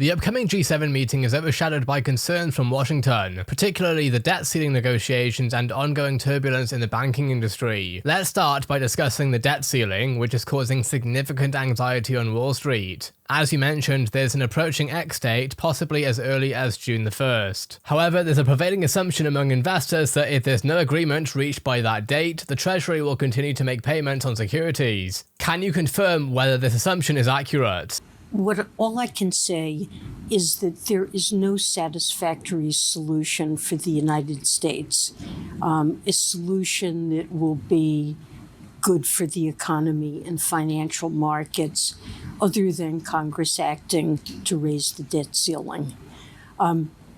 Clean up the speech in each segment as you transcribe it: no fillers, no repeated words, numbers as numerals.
The upcoming G7 meeting is overshadowed by concerns from Washington, particularly the debt ceiling negotiations and ongoing turbulence in the banking industry. Let's start by discussing the debt ceiling, which is causing significant anxiety on Wall Street. As you mentioned, there's an approaching X-date, possibly as early as June the 1st. However, there's a prevailing assumption among investors that if there's no agreement reached by that date, the Treasury will continue to make payments on securities. Can you confirm whether this assumption is accurate? All I can say is that there is no satisfactory solution for the United States, a solution that will be good for the economy and financial markets, other than Congress acting to raise the debt ceiling.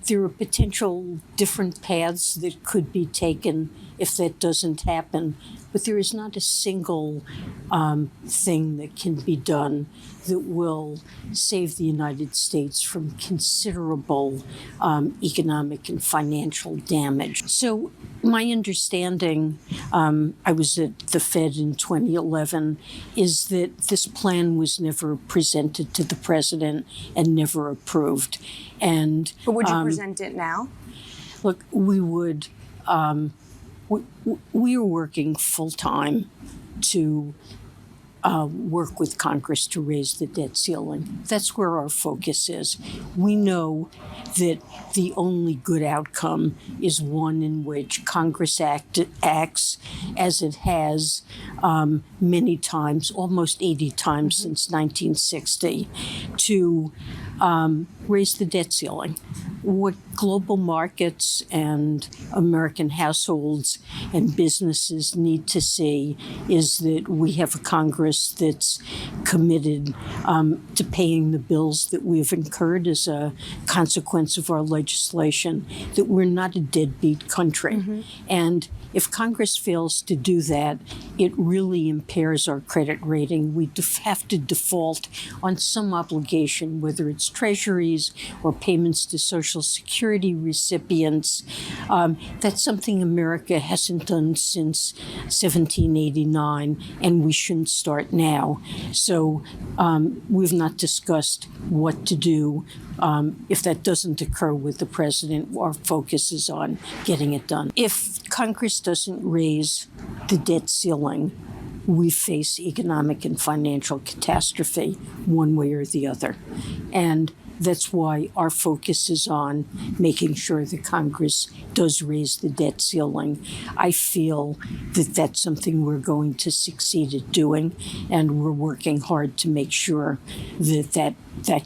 There are potential different paths that could be taken if that doesn't happen, but there is not a single thing that can be done that will save the United States from considerable economic and financial damage. So my understanding, I was at the Fed in 2011, is that this plan was never presented to the president and never approved. And but would you present it now? Look, we would. We are working full time to work with Congress to raise the debt ceiling. That's where our focus is. We know that the only good outcome is one in which Congress acts as it has many times, almost 80 times since 1960, to raise the debt ceiling. What global markets and American households and businesses need to see is that we have a Congress that's committed to paying the bills that we've incurred as a consequence of our legislation, that we're not a deadbeat country. Mm-hmm. And if Congress fails to do that, it really impairs our credit rating. We have to default on some obligation, whether it's treasuries or payments to Social Security recipients. That's something America hasn't done since 1789, and we shouldn't start now. So we've not discussed what to do. If that doesn't occur with the president, our focus is on getting it done. If Congress doesn't raise the debt ceiling, we face economic and financial catastrophe one way or the other. And that's why our focus is on making sure that Congress does raise the debt ceiling. I feel that that's something we're going to succeed at doing, and we're working hard to make sure that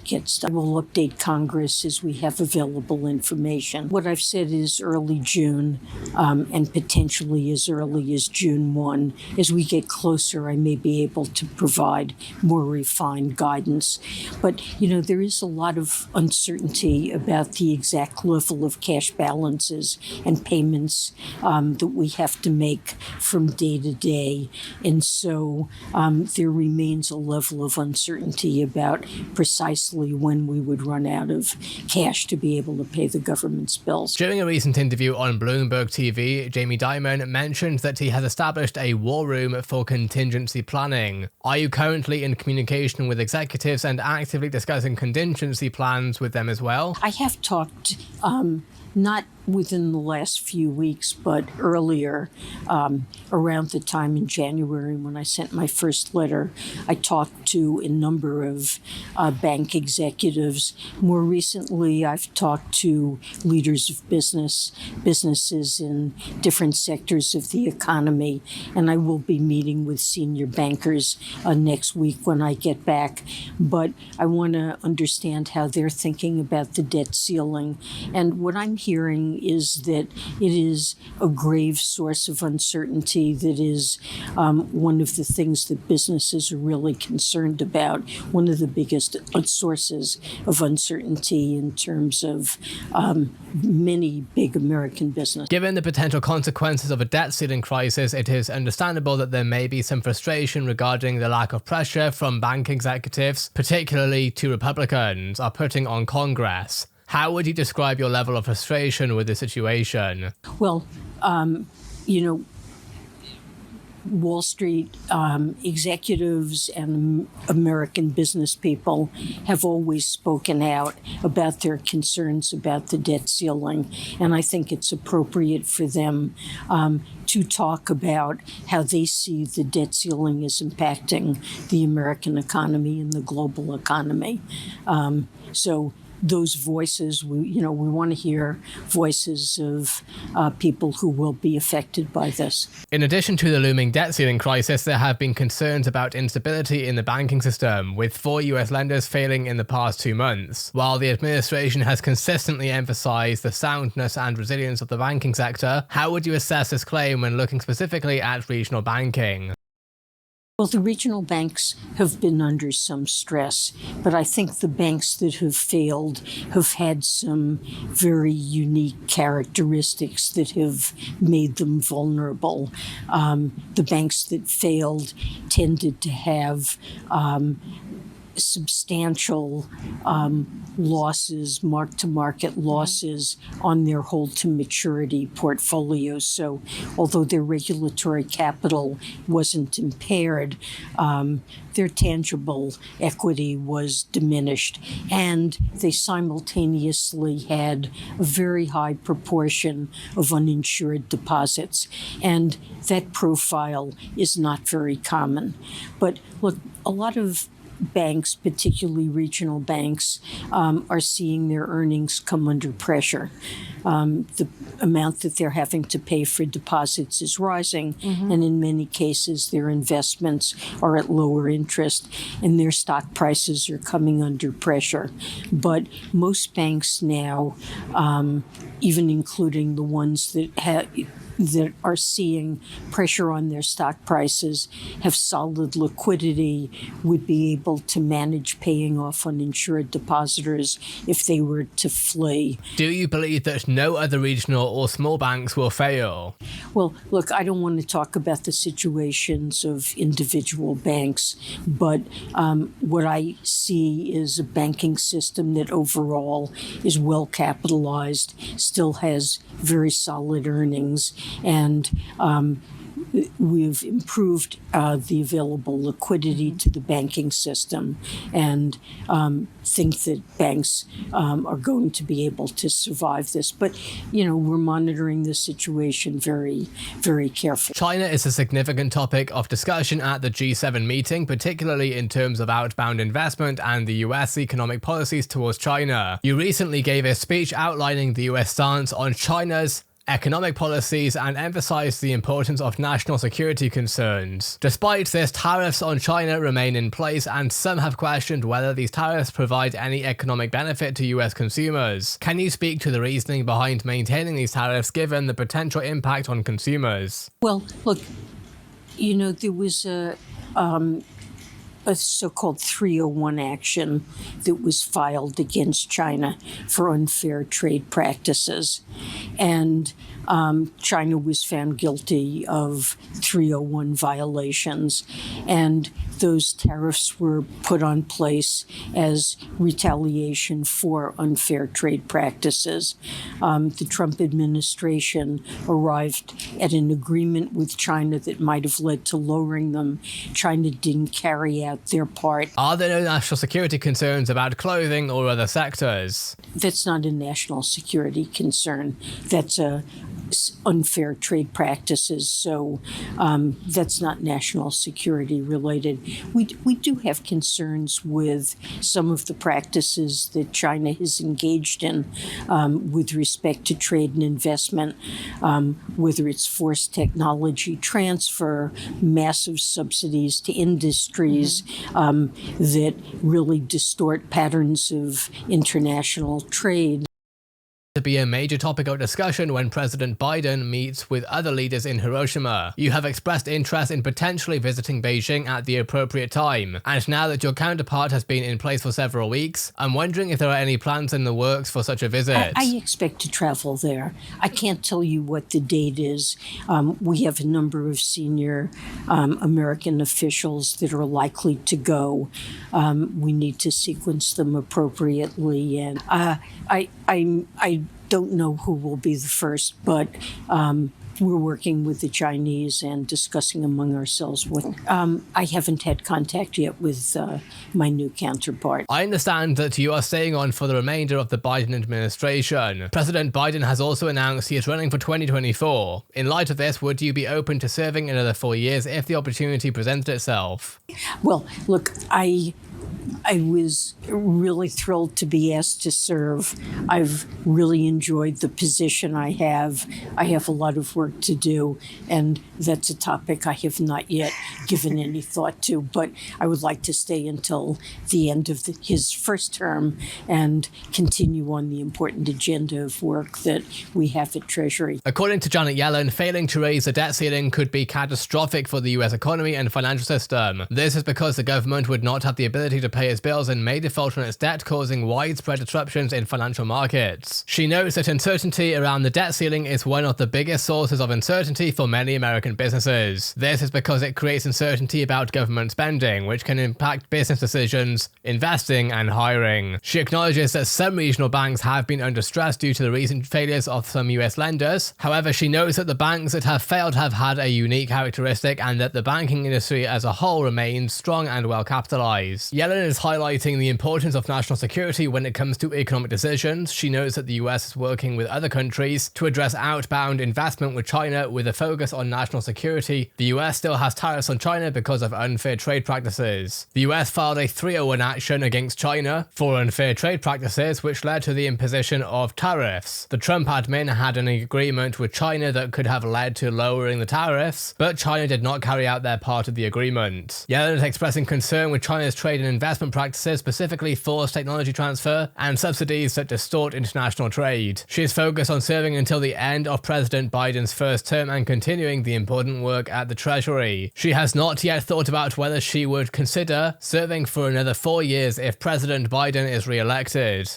gets done. We'll update Congress as we have available information. What I've said is early June, and potentially as early as June 1. As we get closer, I may be able to provide more refined guidance. But, there is a lot of uncertainty about the exact level of cash balances and payments that we have to make from day to day. And so there remains a level of uncertainty about precisely when we would run out of cash to be able to pay the government's bills. During a recent interview on Bloomberg TV, Jamie Dimon mentioned that he has established a war room for contingency planning. Are you currently in communication with executives and actively discussing contingency plans with them as well? I have talked, not within the last few weeks, but earlier, around the time in January when I sent my first letter, I talked to a number of bank executives. More recently, I've talked to leaders of businesses in different sectors of the economy, and I will be meeting with senior bankers next week when I get back. But I want to understand how they're thinking about the debt ceiling. And what I'm hearing is that it is a grave source of uncertainty that is one of the things that businesses are really concerned about, one of the biggest sources of uncertainty in terms of many big American businesses. Given the potential consequences of a debt ceiling crisis, it is understandable that there may be some frustration regarding the lack of pressure from bank executives, particularly two Republicans, are putting on Congress. How would you describe your level of frustration with the situation? Well, Wall Street executives and American business people have always spoken out about their concerns about the debt ceiling, and I think it's appropriate for them to talk about how they see the debt ceiling is impacting the American economy and the global economy. So those voices, we want to hear voices of people who will be affected by this. In addition to the looming debt ceiling crisis, there have been concerns about instability in the banking system, with 4 US lenders failing in the past 2 months. While the administration has consistently emphasized the soundness and resilience of the banking sector, how would you assess this claim when looking specifically at regional banking? Well, the regional banks have been under some stress, but I think the banks that have failed have had some very unique characteristics that have made them vulnerable. The banks that failed tended to have substantial losses, mark-to-market losses on their hold-to-maturity portfolios. So although their regulatory capital wasn't impaired, their tangible equity was diminished. And they simultaneously had a very high proportion of uninsured deposits. And that profile is not very common. But look, a lot of banks, particularly regional banks, are seeing their earnings come under pressure. The amount that they're having to pay for deposits is rising, and in many cases their investments are at lower interest and their stock prices are coming under pressure. But most banks now, even including the ones that are seeing pressure on their stock prices, have solid liquidity, would be able to manage paying off uninsured depositors if they were to flee. Do you believe that no other regional or small banks will fail? Well, look, I don't want to talk about the situations of individual banks, but what I see is a banking system that overall is well capitalized, still has very solid earnings, and we've improved the available liquidity to the banking system, and think that banks are going to be able to survive this. But, we're monitoring the situation very, very carefully. China is a significant topic of discussion at the G7 meeting, particularly in terms of outbound investment and the US economic policies towards China. You recently gave a speech outlining the US stance on China's economic policies and emphasized the importance of national security concerns. Despite this, tariffs on China remain in place, and some have questioned whether these tariffs provide any economic benefit to US consumers. Can you speak to the reasoning behind maintaining these tariffs given the potential impact on consumers? Well, look, there was a so-called 301 action that was filed against China for unfair trade practices. And China was found guilty of 301 violations. And those tariffs were put on place as retaliation for unfair trade practices. The Trump administration arrived at an agreement with China that might have led to lowering them. China didn't carry out their part. Are there no national security concerns about clothing or other sectors? That's not a national security concern. That's unfair trade practices. So that's not national security related. We do have concerns with some of the practices that China has engaged in with respect to trade and investment, whether it's forced technology transfer, massive subsidies to industries that really distort patterns of international trade. To be a major topic of discussion when President Biden meets with other leaders in Hiroshima. You have expressed interest in potentially visiting Beijing at the appropriate time, and now that your counterpart has been in place for several weeks, I'm wondering if there are any plans in the works for such a visit. I expect to travel there. I can't tell you what the date is. We have a number of senior American officials that are likely to go. We need to sequence them appropriately, and I don't know who will be the first, but we're working with the Chinese and discussing among ourselves what. I haven't had contact yet with my new counterpart. I understand that you are staying on for the remainder of the Biden administration. President Biden has also announced he is running for 2024. In light of this, would you be open to serving another 4 years if the opportunity presented itself? Well, look, I was really thrilled to be asked to serve. I've really enjoyed the position I have. I have a lot of work to do, and that's a topic I have not yet given any thought to, but I would like to stay until the end of his first term and continue on the important agenda of work that we have at Treasury. According to Janet Yellen, failing to raise the debt ceiling could be catastrophic for the US economy and financial system. This is because the government would not have the ability to pay its bills and may default on its debt, causing widespread disruptions in financial markets. She notes that uncertainty around the debt ceiling is one of the biggest sources of uncertainty for many American businesses. This is because it creates uncertainty about government spending, which can impact business decisions, investing, and hiring. She acknowledges that some regional banks have been under stress due to the recent failures of some US lenders. However, she notes that the banks that have failed have had a unique characteristic and that the banking industry as a whole remains strong and well capitalized. Yellen is highlighting the importance of national security when it comes to economic decisions. She notes that the US is working with other countries to address outbound investment with China with a focus on national security. The US still has tariffs on China because of unfair trade practices. The US filed a 301 action against China for unfair trade practices, which led to the imposition of tariffs. The Trump admin had an agreement with China that could have led to lowering the tariffs, but China did not carry out their part of the agreement. Yellen is expressing concern with China's trade and investment practices, specifically forced technology transfer and subsidies that distort international trade. She is focused on serving until the end of President Biden's first term and continuing the important work at the Treasury. She has not yet thought about whether she would consider serving for another 4 years if President Biden is re-elected.